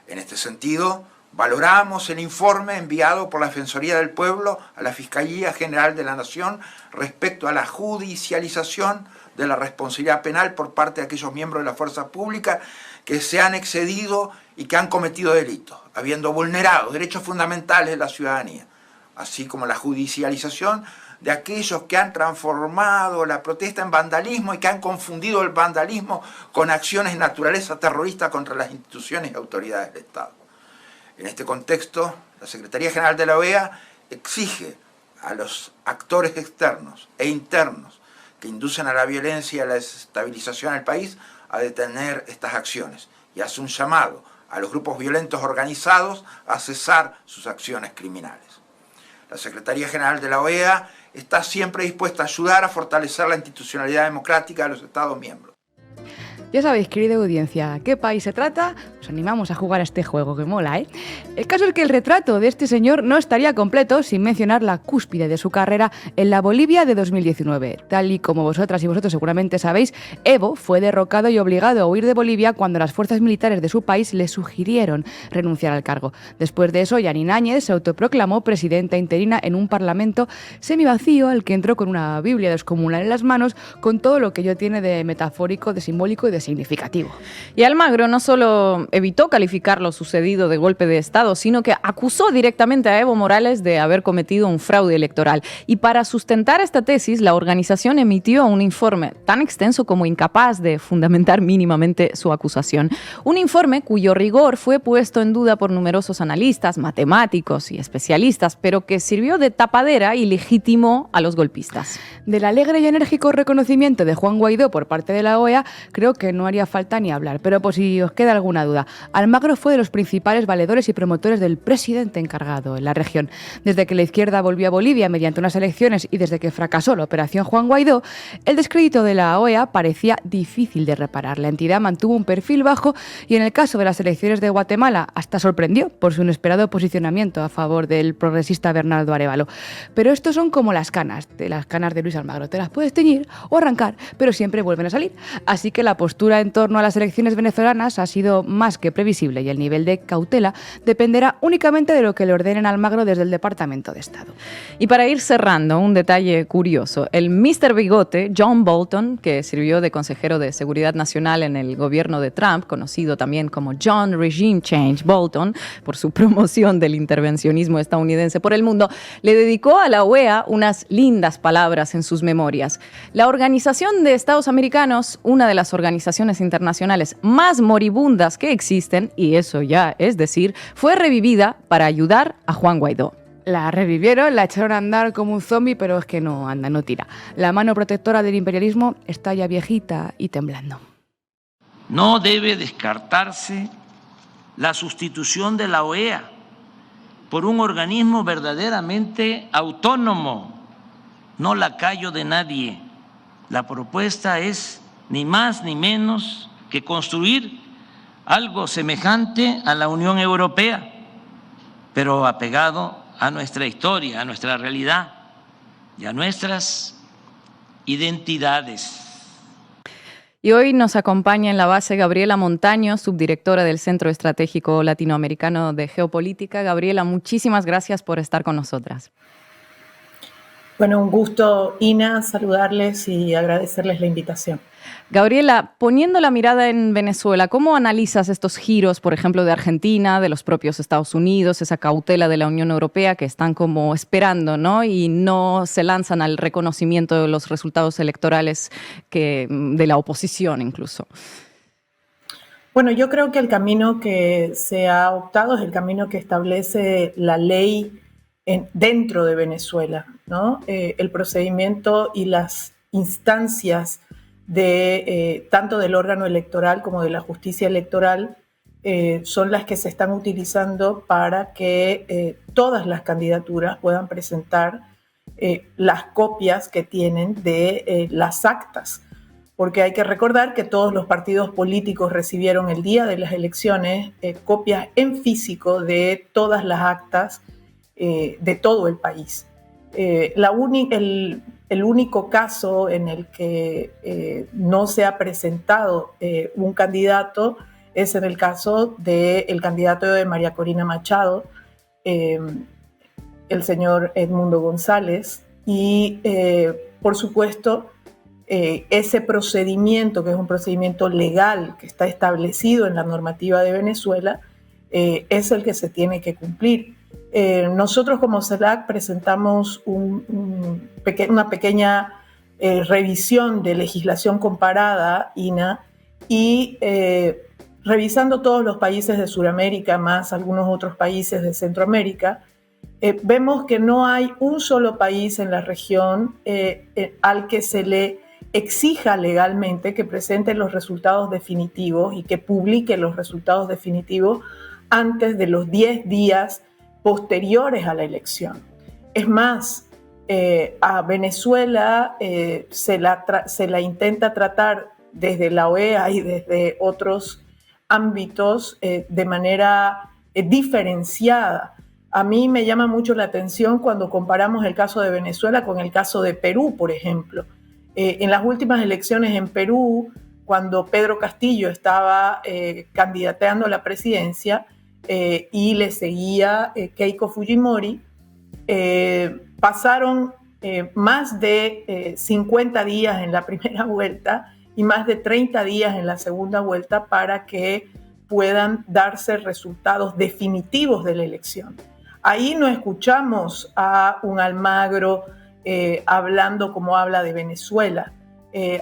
En este sentido, valoramos el informe enviado por la Defensoría del Pueblo a la Fiscalía General de la Nación respecto a la judicialización de la responsabilidad penal por parte de aquellos miembros de la fuerza pública que se han excedido y que han cometido delitos, habiendo vulnerado derechos fundamentales de la ciudadanía, así como la judicialización de aquellos que han transformado la protesta en vandalismo y que han confundido el vandalismo con acciones de naturaleza terrorista contra las instituciones y autoridades del Estado. En este contexto, la Secretaría General de la OEA exige a los actores externos e internos que inducen a la violencia y a la desestabilización del país a detener estas acciones y hace un llamado a los grupos violentos organizados a cesar sus acciones criminales. La Secretaría General de la OEA está siempre dispuesta a ayudar a fortalecer la institucionalidad democrática de los Estados miembros. Ya sabéis, querida audiencia, ¿qué país se trata? Os animamos a jugar a este juego, que mola, ¿eh? El caso es que el retrato de este señor no estaría completo sin mencionar la cúspide de su carrera en la Bolivia de 2019. Tal y como vosotras y vosotros seguramente sabéis, Evo fue derrocado y obligado a huir de Bolivia cuando las fuerzas militares de su país le sugirieron renunciar al cargo. Después de eso, Yanín Áñez se autoproclamó presidenta interina en un parlamento semivacío al que entró con una Biblia descomunal en las manos, con todo lo que ello tiene de metafórico, de simbólico y de significativo. Y Almagro no solo evitó calificar lo sucedido de golpe de Estado, sino que acusó directamente a Evo Morales de haber cometido un fraude electoral. Y para sustentar esta tesis, la organización emitió un informe tan extenso como incapaz de fundamentar mínimamente su acusación. Un informe cuyo rigor fue puesto en duda por numerosos analistas, matemáticos y especialistas, pero que sirvió de tapadera y legitimó a los golpistas. Del alegre y enérgico reconocimiento de Juan Guaidó por parte de la OEA, creo que no haría falta ni hablar, pero por si os queda alguna duda, Almagro fue de los principales valedores y promotores del presidente encargado en la región. Desde que la izquierda volvió a Bolivia mediante unas elecciones y desde que fracasó la operación Juan Guaidó, el descrédito de la OEA parecía difícil de reparar. La entidad mantuvo un perfil bajo y en el caso de las elecciones de Guatemala hasta sorprendió por su inesperado posicionamiento a favor del progresista Bernardo Arévalo. Pero estos son como las canas de Luis Almagro. Te las puedes teñir o arrancar, pero siempre vuelven a salir. Así que la postura en torno a las elecciones venezolanas ha sido más que previsible y el nivel de cautela dependerá únicamente de lo que le ordenen a Almagro desde el Departamento de Estado. Y para ir cerrando, un detalle curioso. El Mr. Bigote, John Bolton, que sirvió de consejero de Seguridad Nacional en el gobierno de Trump, conocido también como John Regime Change Bolton, por su promoción del intervencionismo estadounidense por el mundo, le dedicó a la OEA unas lindas palabras en sus memorias. La Organización de Estados Americanos, una de las organizaciones internacionales más moribundas que existen, y eso ya es decir, fue revivida para ayudar a Juan Guaidó. La revivieron, la echaron a andar como un zombie, pero es que no anda, no tira. La mano protectora del imperialismo está ya viejita y temblando. No debe descartarse la sustitución de la OEA por un organismo verdaderamente autónomo, no lacayo de nadie. La propuesta es ni más ni menos que construir algo semejante a la Unión Europea, pero apegado a nuestra historia, a nuestra realidad y a nuestras identidades. Y hoy nos acompaña en la base Gabriela Montaño, subdirectora del Centro Estratégico Latinoamericano de Geopolítica. Gabriela, muchísimas gracias por estar con nosotras. Bueno, un gusto, Ina, saludarles y agradecerles la invitación. Gabriela, poniendo la mirada en Venezuela, ¿cómo analizas estos giros, por ejemplo, de Argentina, de los propios Estados Unidos, esa cautela de la Unión Europea que están como esperando, ¿no? Y no se lanzan al reconocimiento de los resultados electorales de la oposición incluso? Bueno, yo creo que el camino que se ha optado es el camino que establece la ley dentro de Venezuela, ¿no? El procedimiento y las instancias tanto del órgano electoral como de la justicia electoral son las que se están utilizando para que todas las candidaturas puedan presentar las copias que tienen de las actas. Porque hay que recordar que todos los partidos políticos recibieron el día de las elecciones copias en físico de todas las actas de todo el país. El único caso en el que no se ha presentado un candidato es en el caso del candidato de María Corina Machado, el señor Edmundo González, y por supuesto ese procedimiento, que es un procedimiento legal que está establecido en la normativa de Venezuela, es el que se tiene que cumplir. Nosotros como CELAC presentamos una pequeña revisión de legislación comparada, INA, y revisando todos los países de Sudamérica, más algunos otros países de Centroamérica, vemos que no hay un solo país en la región al que se le exija legalmente que presente los resultados definitivos y que publique los resultados definitivos antes de los 10 días posteriores a la elección. Es más, a Venezuela se la intenta tratar desde la OEA y desde otros ámbitos de manera diferenciada. A mí me llama mucho la atención cuando comparamos el caso de Venezuela con el caso de Perú, por ejemplo. En las últimas elecciones en Perú, cuando Pedro Castillo estaba candidateando a la presidencia y le seguía Keiko Fujimori, pasaron más de 50 días en la primera vuelta y más de 30 días en la segunda vuelta para que puedan darse resultados definitivos de la elección. Ahí no escuchamos a un Almagro hablando como habla de Venezuela.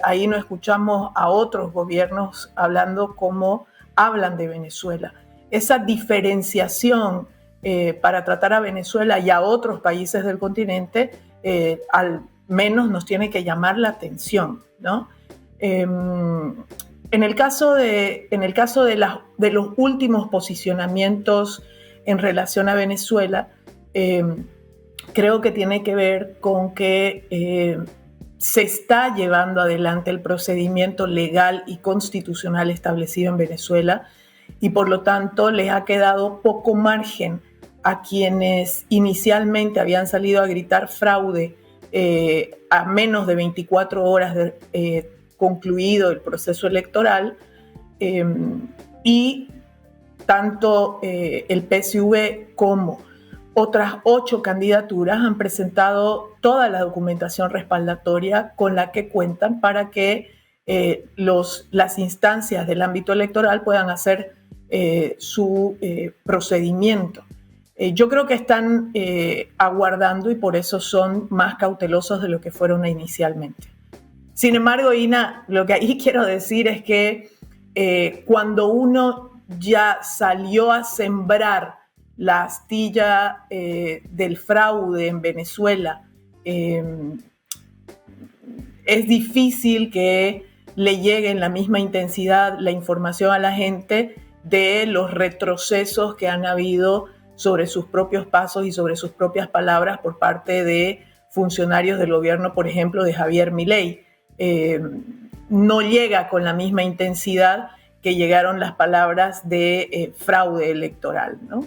Ahí no escuchamos a otros gobiernos hablando como hablan de Venezuela. Esa diferenciación para tratar a Venezuela y a otros países del continente al menos nos tiene que llamar la atención, ¿no? En el caso de los últimos posicionamientos en relación a Venezuela, creo que tiene que ver con que se está llevando adelante el procedimiento legal y constitucional establecido en Venezuela y por lo tanto les ha quedado poco margen a quienes inicialmente habían salido a gritar fraude a menos de 24 horas de concluido el proceso electoral, y tanto el PSV como otras 8 candidaturas han presentado toda la documentación respaldatoria con la que cuentan para que las instancias del ámbito electoral puedan hacer su procedimiento. Yo creo que están aguardando y por eso son más cautelosos de lo que fueron inicialmente. Sin embargo, Ina, lo que ahí quiero decir es que cuando uno ya salió a sembrar la astilla del fraude en Venezuela, es difícil que le llegue en la misma intensidad la información a la gente de los retrocesos que han habido sobre sus propios pasos y sobre sus propias palabras por parte de funcionarios del gobierno, por ejemplo, de Javier Milei. No llega con la misma intensidad que llegaron las palabras de fraude electoral, ¿no?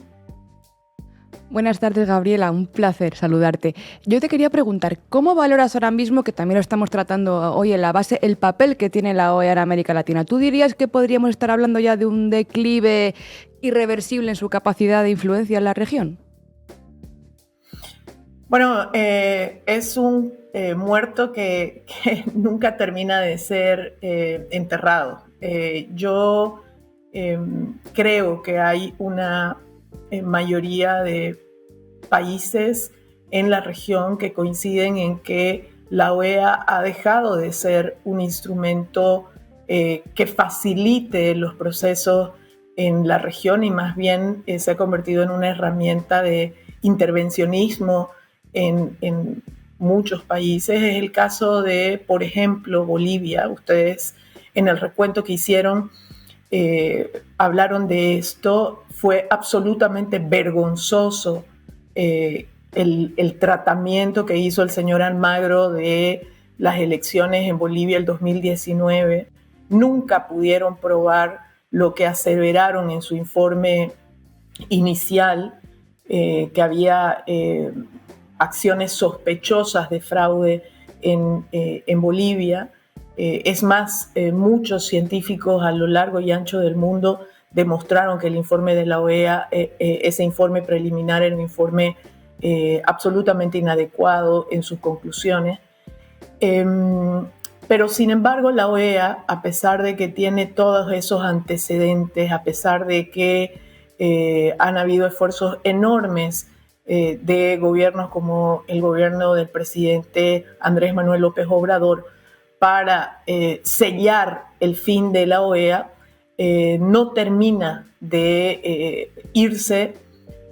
Buenas tardes, Gabriela, un placer saludarte. Yo te quería preguntar, ¿cómo valoras ahora mismo, que también lo estamos tratando hoy en la base, el papel que tiene la OEA en América Latina? ¿Tú dirías que podríamos estar hablando ya de un declive irreversible en su capacidad de influencia en la región? Bueno, es un muerto que nunca termina de ser enterrado. Yo creo que hay una mayoría de países en la región que coinciden en que la OEA ha dejado de ser un instrumento que facilite los procesos en la región y más bien se ha convertido en una herramienta de intervencionismo en muchos países. Es el caso de, por ejemplo, Bolivia. Ustedes en el recuento que hicieron hablaron de esto. Fue absolutamente vergonzoso el tratamiento que hizo el señor Almagro de las elecciones en Bolivia el 2019. Nunca pudieron probar lo que aseveraron en su informe inicial, que había acciones sospechosas de fraude en Bolivia. Es más, muchos científicos a lo largo y ancho del mundo demostraron que el informe de la OEA, ese informe preliminar, era un informe absolutamente inadecuado en sus conclusiones. Pero sin embargo, la OEA, a pesar de que tiene todos esos antecedentes, a pesar de que han habido esfuerzos enormes de gobiernos como el gobierno del presidente Andrés Manuel López Obrador para sellar el fin de la OEA, no termina de irse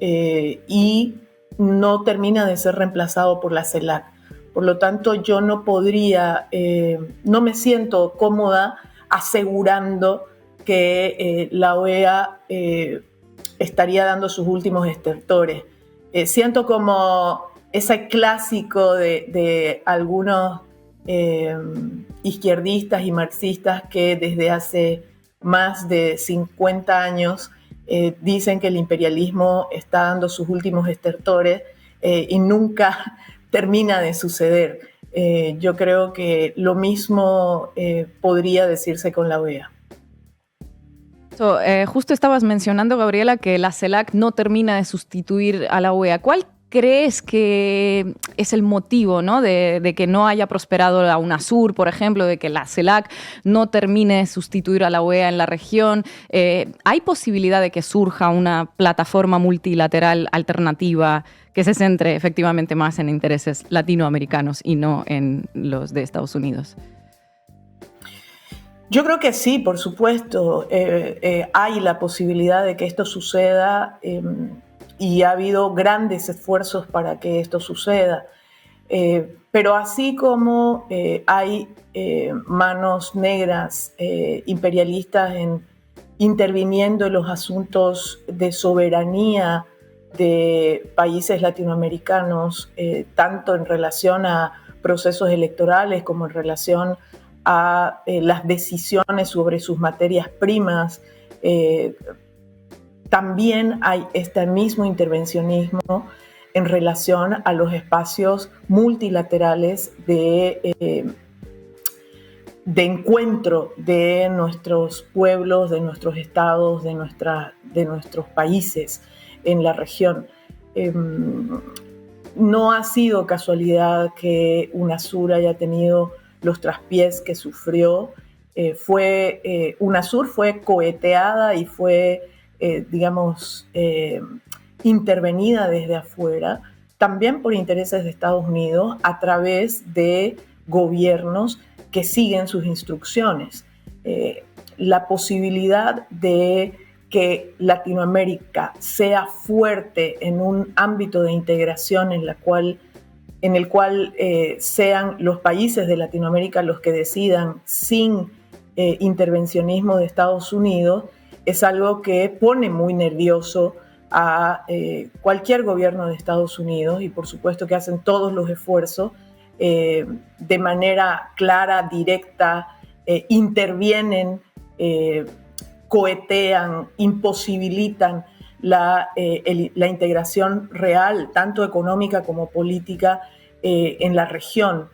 y no termina de ser reemplazado por la CELAC. Por lo tanto, yo no podría, no me siento cómoda asegurando que la OEA estaría dando sus últimos estertores. Siento como ese clásico de algunos izquierdistas y marxistas que desde hace más de 50 años dicen que el imperialismo está dando sus últimos estertores y nunca termina de suceder. Yo creo que lo mismo podría decirse con la OEA. Justo estabas mencionando, Gabriela, que la CELAC no termina de sustituir a la OEA. ¿Cuál crees que es el motivo, ¿no? de que no haya prosperado la UNASUR, por ejemplo, de que la CELAC no termine de sustituir a la OEA en la región? ¿Hay posibilidad de que surja una plataforma multilateral alternativa que se centre efectivamente más en intereses latinoamericanos y no en los de Estados Unidos? Yo creo que sí, por supuesto. Hay la posibilidad de que esto suceda y ha habido grandes esfuerzos para que esto suceda. Pero así como hay manos negras imperialistas interviniendo en los asuntos de soberanía de países latinoamericanos, tanto en relación a procesos electorales como en relación a las decisiones sobre sus materias primas, también hay este mismo intervencionismo en relación a los espacios multilaterales de encuentro de nuestros pueblos, de nuestros estados, de nuestros países en la región. No ha sido casualidad que UNASUR haya tenido los traspiés que sufrió. UNASUR fue coheteada y fue, intervenida desde afuera, también por intereses de Estados Unidos, a través de gobiernos que siguen sus instrucciones. La posibilidad de que Latinoamérica sea fuerte en un ámbito de integración en el cual sean los países de Latinoamérica los que decidan sin intervencionismo de Estados Unidos, es algo que pone muy nervioso a cualquier gobierno de Estados Unidos, y por supuesto que hacen todos los esfuerzos de manera clara, directa, intervienen, cohetean, imposibilitan la integración real, tanto económica como política, en la región.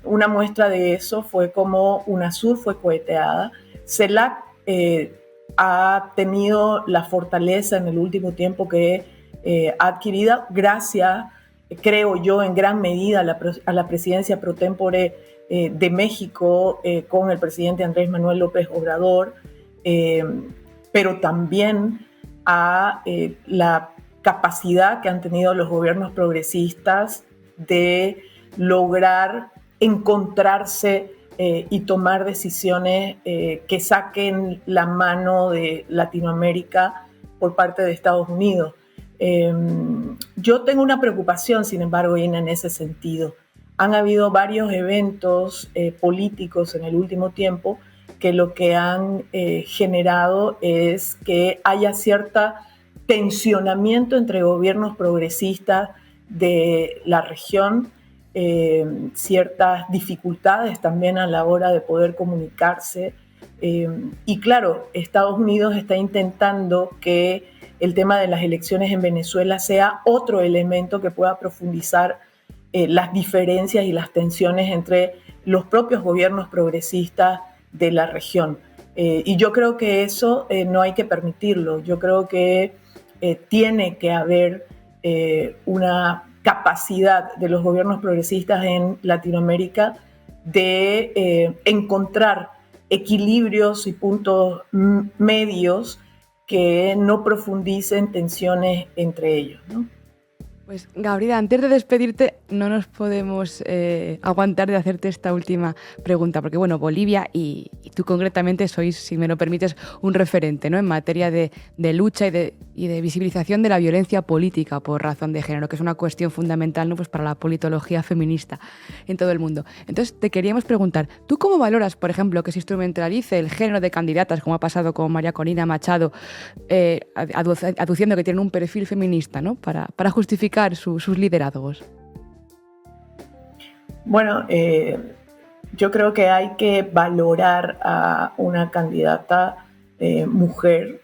Una muestra de eso fue como UNASUR fue coheteada. CELAC ha tenido la fortaleza en el último tiempo que ha adquirido gracias, creo yo, en gran medida a la presidencia pro tempore de México con el presidente Andrés Manuel López Obrador, pero también a la capacidad que han tenido los gobiernos progresistas de lograr encontrarse y tomar decisiones que saquen la mano de Latinoamérica por parte de Estados Unidos. Yo tengo una preocupación, sin embargo, Ina, en ese sentido. Han habido varios eventos políticos en el último tiempo que lo que han generado es que haya cierto tensionamiento entre gobiernos progresistas de la región, ciertas dificultades también a la hora de poder comunicarse. Y claro, Estados Unidos está intentando que el tema de las elecciones en Venezuela sea otro elemento que pueda profundizar las diferencias y las tensiones entre los propios gobiernos progresistas de la región. Y yo creo que eso no hay que permitirlo. Yo creo que tiene que haber una capacidad de los gobiernos progresistas en Latinoamérica de encontrar equilibrios y puntos medios que no profundicen tensiones entre ellos, ¿no? Pues Gabriela, antes de despedirte, no nos podemos aguantar de hacerte esta última pregunta, porque bueno, Bolivia y tú concretamente sois, si me lo permites, un referente, ¿no?, en materia de lucha y de visibilización de la violencia política por razón de género, que es una cuestión fundamental, ¿no?, pues para la politología feminista en todo el mundo. Entonces, te queríamos preguntar, ¿tú cómo valoras, por ejemplo, que se instrumentalice el género de candidatas, como ha pasado con María Corina Machado, aduciendo que tienen un perfil feminista, ¿no?, para justificar sus liderazgos? Bueno, yo creo que hay que valorar a una candidata mujer,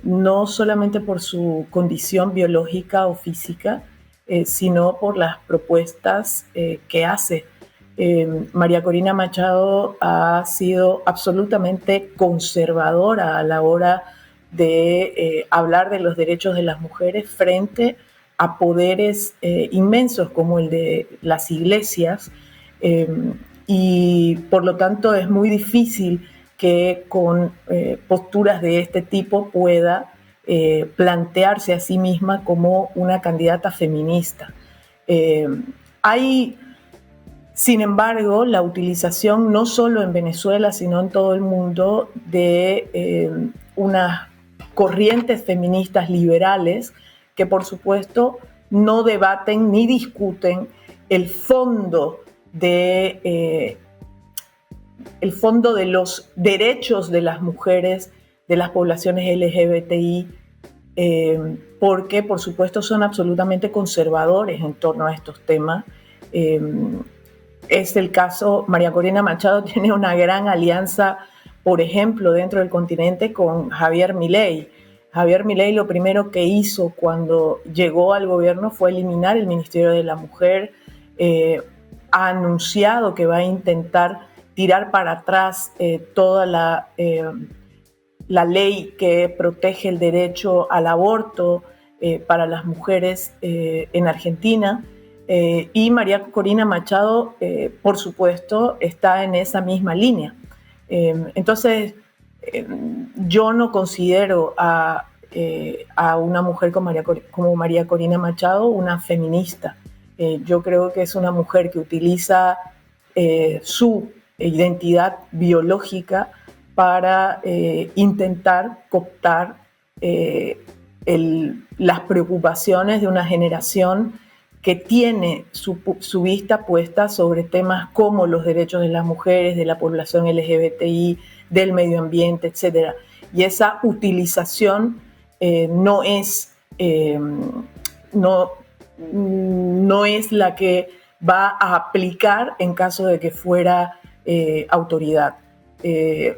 no solamente por su condición biológica o física, sino por las propuestas que hace. María Corina Machado ha sido absolutamente conservadora a la hora de hablar de los derechos de las mujeres frente a poderes inmensos como el de las iglesias, y por lo tanto es muy difícil que con posturas de este tipo pueda plantearse a sí misma como una candidata feminista. Hay, sin embargo, la utilización no solo en Venezuela, sino en todo el mundo, de unas corrientes feministas liberales que, por supuesto, no debaten ni discuten el fondo de los derechos de las mujeres, de las poblaciones LGBTI, porque, por supuesto, son absolutamente conservadores en torno a estos temas. Es el caso, María Corina Machado tiene una gran alianza, por ejemplo, dentro del continente con Javier Milei. Javier Milei lo primero que hizo cuando llegó al gobierno fue eliminar el Ministerio de la Mujer. Ha anunciado que va a intentar tirar para atrás toda la ley que protege el derecho al aborto para las mujeres en Argentina. Y María Corina Machado, por supuesto, está en esa misma línea. Entonces, yo no considero a una mujer como María Corina Machado una feminista. Yo creo que es una mujer que utiliza su identidad biológica para intentar cooptar las preocupaciones de una generación que tiene su vista puesta sobre temas como los derechos de las mujeres, de la población LGBTI, del medio ambiente, etc. Y esa utilización no es la que va a aplicar en caso de que fuera autoridad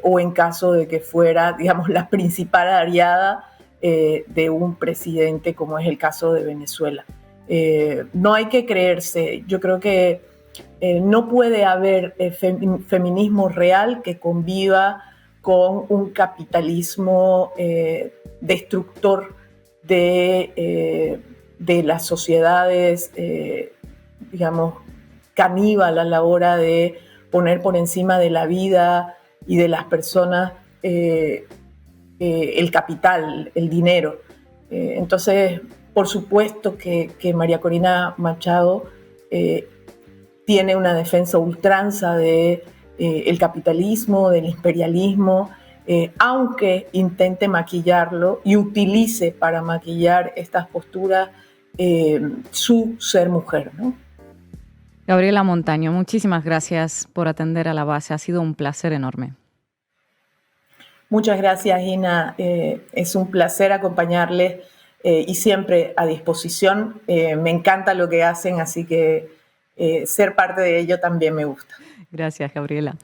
o en caso de que fuera, digamos, la principal aliada de un presidente, como es el caso de Venezuela. No hay que creerse. Yo creo que no puede haber feminismo real que conviva con un capitalismo destructor de las sociedades, digamos, caníbal a la hora de poner por encima de la vida y de las personas el capital, el dinero. Entonces, por supuesto que María Corina Machado tiene una defensa ultranza del capitalismo, del imperialismo, aunque intente maquillarlo y utilice para maquillar estas posturas su ser mujer, ¿no? Gabriela Montaño, muchísimas gracias por atender a La Base. Ha sido un placer enorme. Muchas gracias, Ina. Es un placer acompañarles y siempre a disposición. Me encanta lo que hacen, así que ser parte de ello también me gusta. Gracias, Gabriela.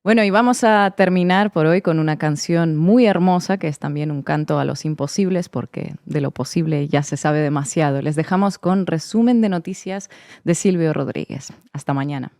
Bueno, y vamos a terminar por hoy con una canción muy hermosa, que es también un canto a los imposibles, porque de lo posible ya se sabe demasiado. Les dejamos con Resumen de Noticias de Silvio Rodríguez. Hasta mañana.